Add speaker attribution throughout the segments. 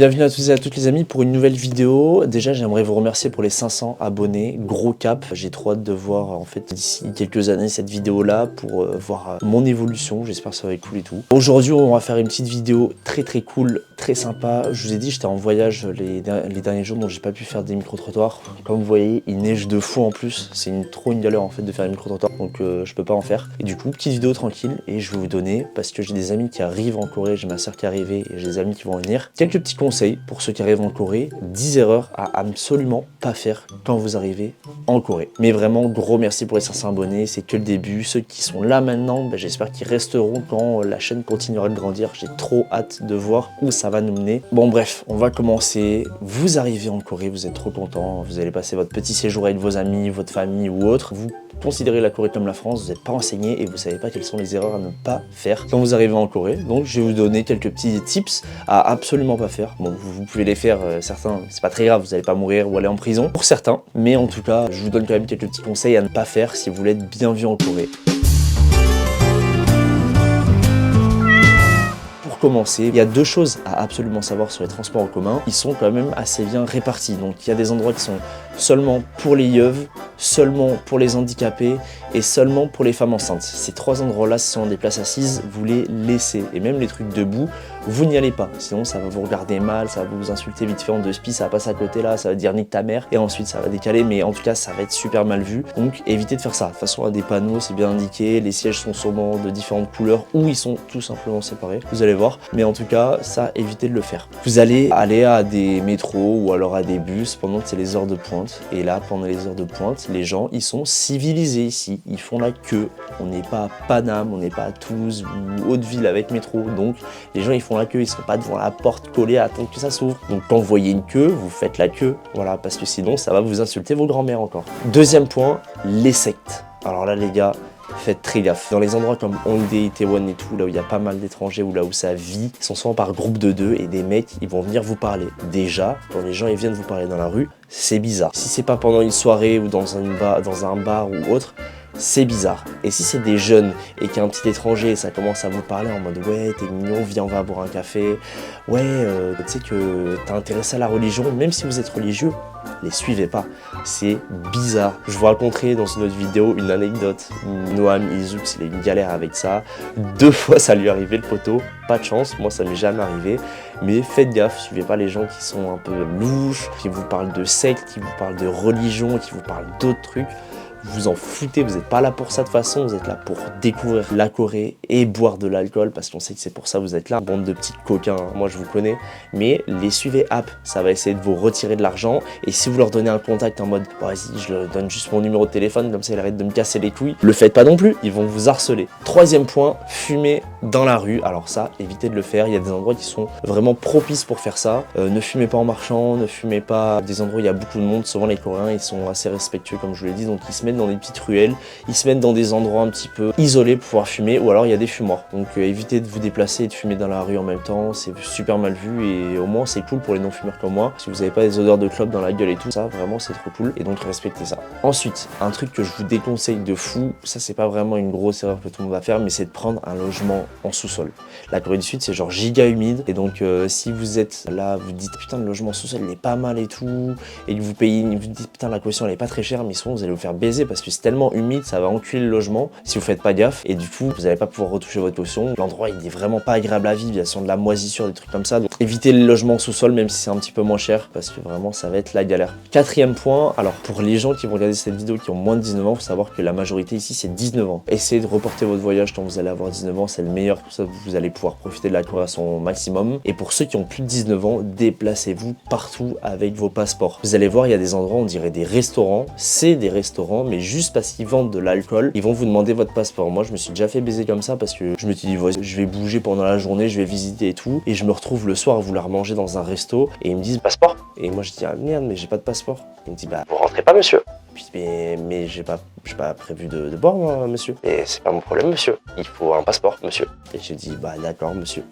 Speaker 1: Bienvenue à tous et à toutes les amis pour une nouvelle vidéo. Déjà j'aimerais vous remercier pour les 500 abonnés, gros cap. J'ai trop hâte de voir en fait d'ici quelques années cette vidéo là pour voir mon évolution. J'espère que ça va être cool et tout. Aujourd'hui on va faire une petite vidéo très cool, très sympa. Je vous ai dit j'étais en voyage les derniers jours donc j'ai pas pu faire des micro-trottoirs. Comme vous voyez il neige de fou en plus. C'est trop une galère en fait de faire un micro-trottoir donc je peux pas en faire. Et du coup petite vidéo tranquille et je vais vous donner parce que j'ai des amis qui arrivent en Corée, j'ai ma soeur qui est arrivée et j'ai des amis qui vont venir. Quelques petits conseils pour ceux qui arrivent en Corée, 10 erreurs à absolument pas faire quand vous arrivez en Corée. Mais vraiment, gros merci pour les 500 abonnés, c'est que le début. Ceux qui sont là maintenant, j'espère qu'ils resteront quand la chaîne continuera de grandir. J'ai trop hâte de voir où ça va nous mener. Bon bref, on va commencer. Vous arrivez en Corée, vous êtes trop content, vous allez passer votre petit séjour avec vos amis, votre famille ou autre. Vous considérez la Corée comme la France, vous n'êtes pas renseigné et vous savez pas quelles sont les erreurs à ne pas faire quand vous arrivez en Corée. Donc je vais vous donner quelques petits tips à absolument pas faire. Bon, vous pouvez les faire, certains, c'est pas très grave, vous n'allez pas mourir ou aller en prison pour certains. Mais en tout cas, je vous donne quand même quelques petits conseils à ne pas faire si vous voulez être bien vu en Corée. Pour commencer, il y a deux choses à absolument savoir sur les transports en commun. Ils sont quand même assez bien répartis. Donc il y a des endroits qui sont seulement pour les yeuves, seulement pour les handicapés et seulement pour les femmes enceintes. Ces trois endroits-là, ce sont des places assises, vous les laissez. Et même les trucs debout, vous n'y allez pas. Sinon, ça va vous regarder mal, ça va vous insulter vite fait en deux spies, ça va passer à côté là, ça va dire nique ta mère. Et ensuite, ça va décaler, mais en tout cas, ça va être super mal vu. Donc, évitez de faire ça. De toute façon, il y a des panneaux, c'est bien indiqué. Les sièges sont sûrement de différentes couleurs ou ils sont tout simplement séparés. Vous allez voir. Mais en tout cas, ça, évitez de le faire. Vous allez aller à des métros ou alors à des bus pendant que c'est les heures de pointe. Et là, pendant les heures de pointe, les gens, ils sont civilisés ici. Ils font la queue. On n'est pas à Paname, on n'est pas à Toulouse ou Haute-Ville avec métro. Donc, les gens, ils font la queue. Ils sont pas devant la porte collée à attendre que ça s'ouvre. Donc, quand vous voyez une queue, vous faites la queue. Voilà, parce que sinon, ça va vous insulter vos grands-mères encore. Deuxième point, les sectes. Alors là, les gars, faites très gaffe. Dans les endroits comme Hongdae, Itaewon et tout, là où il y a pas mal d'étrangers ou là où ça vit, ils sont souvent par groupe de deux et des mecs, ils vont venir vous parler. Déjà, quand les gens ils viennent vous parler dans la rue, c'est bizarre. Si c'est pas pendant une soirée ou dans un bar ou autre, c'est bizarre. Et si c'est des jeunes et qu'il y a un petit étranger et ça commence à vous parler en mode ouais t'es mignon, viens on va boire un café, ouais tu sais que t'es intéressé à la religion, même si vous êtes religieux, les suivez pas, c'est bizarre. Je vous raconterai dans une autre vidéo une anecdote. Noam Izoux, il a eu une galère avec ça. 2 fois ça lui est arrivé le poteau, pas de chance, moi ça m'est jamais arrivé. Mais faites gaffe, suivez pas les gens qui sont un peu louches, qui vous parlent de secte, qui vous parlent de religion, qui vous parlent d'autres trucs. Vous en foutez, vous n'êtes pas là pour ça de toute façon, vous êtes là pour découvrir la Corée et boire de l'alcool parce qu'on sait que c'est pour ça que vous êtes là, bande de petits coquins, moi je vous connais, mais les suivez app, ça va essayer de vous retirer de l'argent et si vous leur donnez un contact en mode vas-y je leur donne juste mon numéro de téléphone comme ça ils arrêtent de me casser les couilles, le faites pas non plus, ils vont vous harceler. Troisième point, fumer dans la rue, alors ça évitez de le faire, il y a des endroits qui sont vraiment propices pour faire ça, ne fumez pas en marchant, ne fumez pas des endroits où il y a beaucoup de monde, souvent les Coréens ils sont assez respectueux comme je vous l'ai dit, donc ils se mettent dans des petites ruelles, ils se mettent dans des endroits un petit peu isolés pour pouvoir fumer ou alors il y a des fumoirs. Donc évitez de vous déplacer et de fumer dans la rue en même temps, c'est super mal vu et au moins c'est cool pour les non-fumeurs comme moi. Si vous n'avez pas des odeurs de clope dans la gueule et tout ça, vraiment c'est trop cool et donc respectez ça. Ensuite, un truc que je vous déconseille de fou, ça c'est pas vraiment une grosse erreur que tout le monde va faire, mais c'est de prendre un logement en sous-sol. La Corée du Sud c'est genre giga humide et donc si vous êtes là, vous dites putain le logement en sous-sol il est pas mal et tout et que vous payez, vous dites putain la caution elle est pas très chère mais souvent vous allez vous faire baiser parce que c'est tellement humide, ça va enculer le logement si vous faites pas gaffe et du coup vous n'allez pas pouvoir retoucher votre caution. L'endroit il est vraiment pas agréable à vivre, il y a de la moisissure, des trucs comme ça. Donc évitez le logement en sous-sol même si c'est un petit peu moins cher parce que vraiment ça va être la galère. Quatrième point, alors pour les gens qui vont regarder cette vidéo qui ont moins de 19 ans, il faut savoir que la majorité ici c'est 19 ans. Essayez de reporter votre voyage quand vous allez avoir 19 ans, c'est le meilleur, pour ça vous allez pouvoir profiter de la Corée à son maximum. Et pour ceux qui ont plus de 19 ans, déplacez-vous partout avec vos passeports. Vous allez voir il y a des endroits on dirait des restaurants, c'est des restaurants mais juste parce qu'ils vendent de l'alcool, ils vont vous demander votre passeport. Moi je me suis déjà fait baiser comme ça parce que je me suis dit je vais bouger pendant la journée, je vais visiter et tout et je me retrouve le soir à vouloir manger dans un resto et ils me disent passeport et moi je dis ah merde mais j'ai pas de passeport. Il me dit bah vous rentrez pas monsieur. Puis mais j'ai pas prévu de boire moi monsieur. Et c'est pas mon problème monsieur, il faut un passeport monsieur. Et je dis bah d'accord monsieur.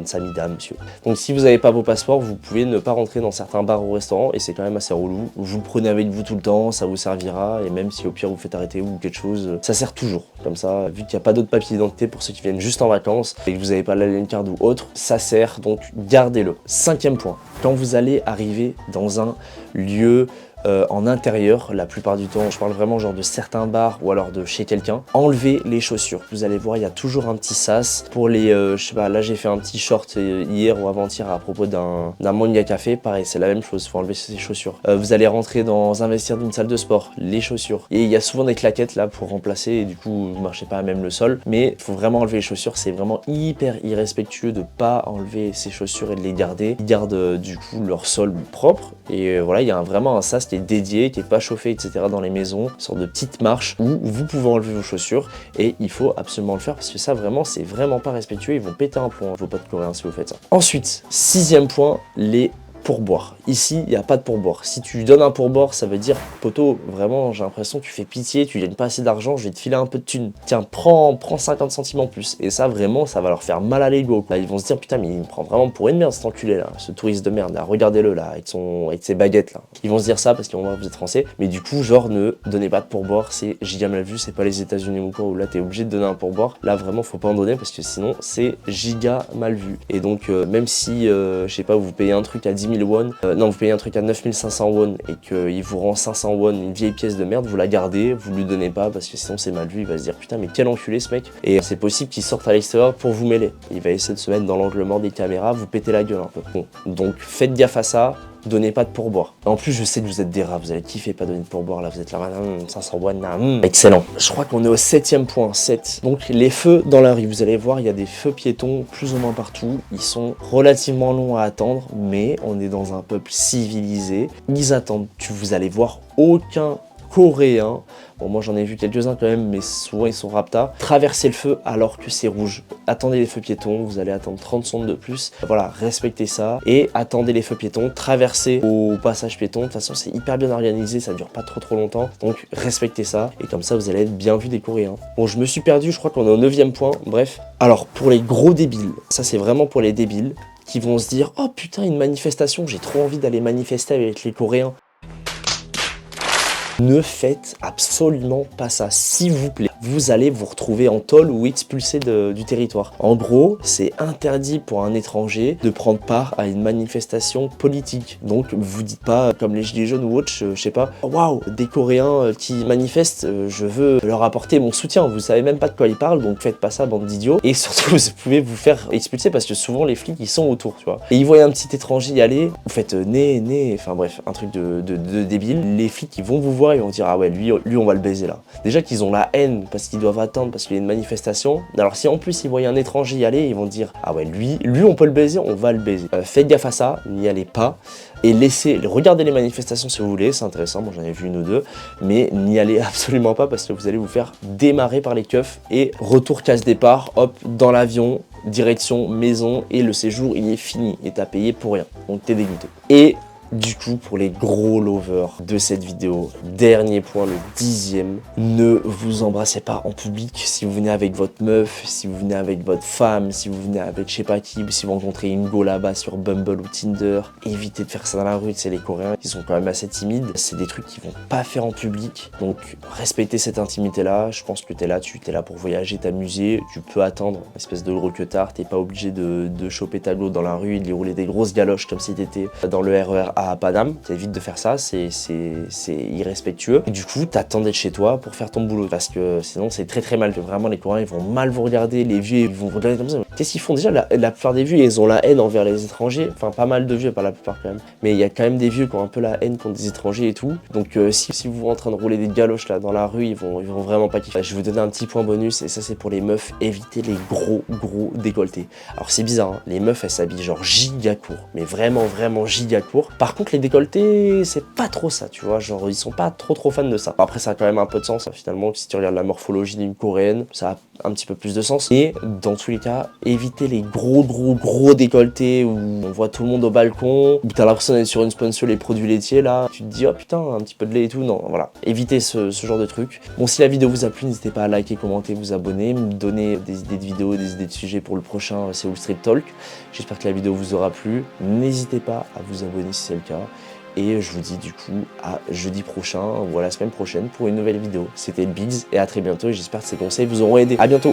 Speaker 1: Samida, monsieur. Donc si vous n'avez pas vos passeports, vous pouvez ne pas rentrer dans certains bars ou restaurants et c'est quand même assez relou. Vous le prenez avec vous tout le temps, ça vous servira et même si au pire vous faites arrêter ou quelque chose, ça sert toujours. Comme ça, vu qu'il n'y a pas d'autres papiers d'identité pour ceux qui viennent juste en vacances et que vous n'avez pas la Len Card ou autre, ça sert, donc gardez-le. 5e point, quand vous allez arriver dans un lieu en intérieur, la plupart du temps, je parle vraiment genre de certains bars ou alors de chez quelqu'un, enlevez les chaussures. Vous allez voir, il y a toujours un petit sas. Pour les, je sais pas, là j'ai fait un petit short hier ou avant-hier à propos d'un manga café, pareil, c'est la même chose, faut enlever ses chaussures. Vous allez rentrer dans un vestiaire d'une salle de sport, les chaussures. Et il y a souvent des claquettes là pour remplacer et du coup, vous marchez pas à même le sol, mais il faut vraiment enlever les chaussures, c'est vraiment hyper irrespectueux de pas enlever ses chaussures et de les garder. Ils gardent du coup leur sol propre et voilà, il y a vraiment un sas qui est dédié, qui est pas chauffé, etc. dans les maisons, une sorte de petite marche où vous pouvez enlever vos chaussures et il faut absolument le faire parce que ça vraiment, c'est vraiment pas respectueux, ils vont péter un plomb, vos potes coréens si vous faites ça. Ensuite, 6e point, les pourboire. Ici, il n'y a pas de pourboire. Si tu donnes un pourboire, ça veut dire, poteau, vraiment, j'ai l'impression que tu fais pitié, tu gagnes pas assez d'argent, je vais te filer un peu de thunes. Tiens, prends 50 centimes en plus. Et ça, vraiment, ça va leur faire mal à l'ego. Là, ils vont se dire, putain, mais il me prend vraiment pour une merde, cet enculé, là, ce touriste de merde, là, regardez-le, là, avec ses baguettes, là. Ils vont se dire ça parce qu'ils vont voir que vous êtes français. Mais du coup, genre, ne donnez pas de pourboire, c'est giga mal vu, c'est pas les États-Unis ou quoi, où là, t'es obligé de donner un pourboire. Là, vraiment, faut pas en donner parce que sinon, c'est giga mal vu. Et donc, même si, je sais pas, vous payez un truc à 10 000 won, non, vous payez un truc à 9500 won et qu'il vous rend 500 won, une vieille pièce de merde, vous la gardez, vous lui donnez pas parce que sinon c'est mal vu, il va se dire putain mais quel enculé ce mec. Et c'est possible qu'il sorte à l'extérieur pour vous mêler. Il va essayer de se mettre dans l'angle mort des caméras, vous péter la gueule un peu. Bon, donc faites gaffe à ça. Donnez pas de pourboire. En plus, je sais que vous êtes des rats, vous allez kiffer pas donner de pourboire, là, vous êtes là, 500 won, excellent. Je crois qu'on est au 7e point, 7. Donc, les feux dans la rue, vous allez voir, il y a des feux piétons plus ou moins partout. Ils sont relativement longs à attendre, mais on est dans un peuple civilisé. Ils attendent, vous allez voir aucun Coréen, bon moi j'en ai vu quelques-uns quand même, mais souvent ils sont rapta, traverser le feu alors que c'est rouge. Attendez les feux piétons, vous allez attendre 30 secondes de plus. Voilà, respectez ça et attendez les feux piétons, traversez au passage piéton. De toute façon c'est hyper bien organisé, ça dure pas trop longtemps, donc respectez ça et comme ça vous allez être bien vu des Coréens. Bon je me suis perdu, je crois qu'on est au 9e point, bref. Alors pour les gros débiles, ça c'est vraiment pour les débiles qui vont se dire oh putain une manifestation, j'ai trop envie d'aller manifester avec les Coréens. Ne faites absolument pas ça, s'il vous plaît. Vous allez vous retrouver en tôle ou expulsé du territoire. En gros, c'est interdit pour un étranger de prendre part à une manifestation politique. Donc, vous dites pas, comme les Gilets jaunes ou autres, je sais pas, waouh, des Coréens qui manifestent, je veux leur apporter mon soutien. Vous savez même pas de quoi ils parlent, donc faites pas ça, bande d'idiots. Et surtout, vous pouvez vous faire expulser parce que souvent les flics ils sont autour, tu vois. Et ils voient un petit étranger y aller, vous faites enfin bref, un truc de débile. Les flics ils vont vous voir, ils vont dire ah ouais, lui on va le baiser là. Déjà qu'ils ont la haine parce qu'ils doivent attendre parce qu'il y a une manifestation. Alors si en plus ils voient un étranger y aller, ils vont dire ah ouais, lui on peut le baiser, on va le baiser. Faites gaffe à ça, n'y allez pas. Et regardez les manifestations si vous voulez, c'est intéressant, moi j'en ai vu une ou deux, mais n'y allez absolument pas parce que vous allez vous faire démarrer par les keufs et retour casse-départ, hop, dans l'avion, direction maison et le séjour il est fini et t'as payé pour rien, donc t'es dégoûté. Et du coup, pour les gros lovers de cette vidéo, dernier point, le 10e, ne vous embrassez pas en public. Si vous venez avec votre meuf, si vous venez avec votre femme, si vous venez avec je sais pas qui, si vous rencontrez une go là-bas sur Bumble ou Tinder, évitez de faire ça dans la rue. C'est les Coréens qui sont quand même assez timides. C'est des trucs qu'ils vont pas faire en public. Donc, respectez cette intimité-là. Je pense que t'es là pour voyager, t'amuser. Tu peux attendre, espèce de gros queutard. T'es pas obligé de choper ta go dans la rue et de lui rouler des grosses galoches comme si t'étais dans le RER à Paname, t'évites de faire ça, c'est irrespectueux. Et du coup, t'attends d'être chez toi pour faire ton boulot parce que sinon c'est très mal. Vraiment, les Coréens ils vont mal vous regarder, les vieux ils vont vous regarder comme ça. Qu'est-ce qu'ils font déjà la plupart des vieux, ils ont la haine envers les étrangers. Enfin, pas mal de vieux, pas la plupart quand même. Mais il y a quand même des vieux qui ont un peu la haine contre des étrangers et tout. Donc si vous êtes en train de rouler des galoches là dans la rue, ils vont vraiment pas kiffer. Je vais vous donner un petit point bonus et ça c'est pour les meufs. Évitez les gros décolletés. Alors c'est bizarre, hein, les meufs elles s'habillent genre giga court, mais vraiment giga court. Par contre les décolletés c'est pas trop ça, tu vois, genre ils sont pas trop fans de ça. Après ça a quand même un peu de sens, hein, finalement, si tu regardes la morphologie d'une coréenne, ça a un petit peu plus de sens. Et dans tous les cas, évitez les gros décolletés où on voit tout le monde au balcon, où t'as l'impression d'être sur une sponsor les produits laitiers là, tu te dis oh putain un petit peu de lait et tout, non voilà, évitez ce genre de truc. Bon, si la vidéo vous a plu, n'hésitez pas à liker, commenter, vous abonner, me donner des idées de vidéos, des idées de sujets pour le prochain Seoul Street Talk. J'espère que la vidéo vous aura plu, n'hésitez pas à vous abonner si c'est le cas. Et je vous dis du coup à jeudi prochain ou à la semaine prochaine pour une nouvelle vidéo. C'était Biggs et à très bientôt et j'espère que ces conseils vous auront aidé. À bientôt.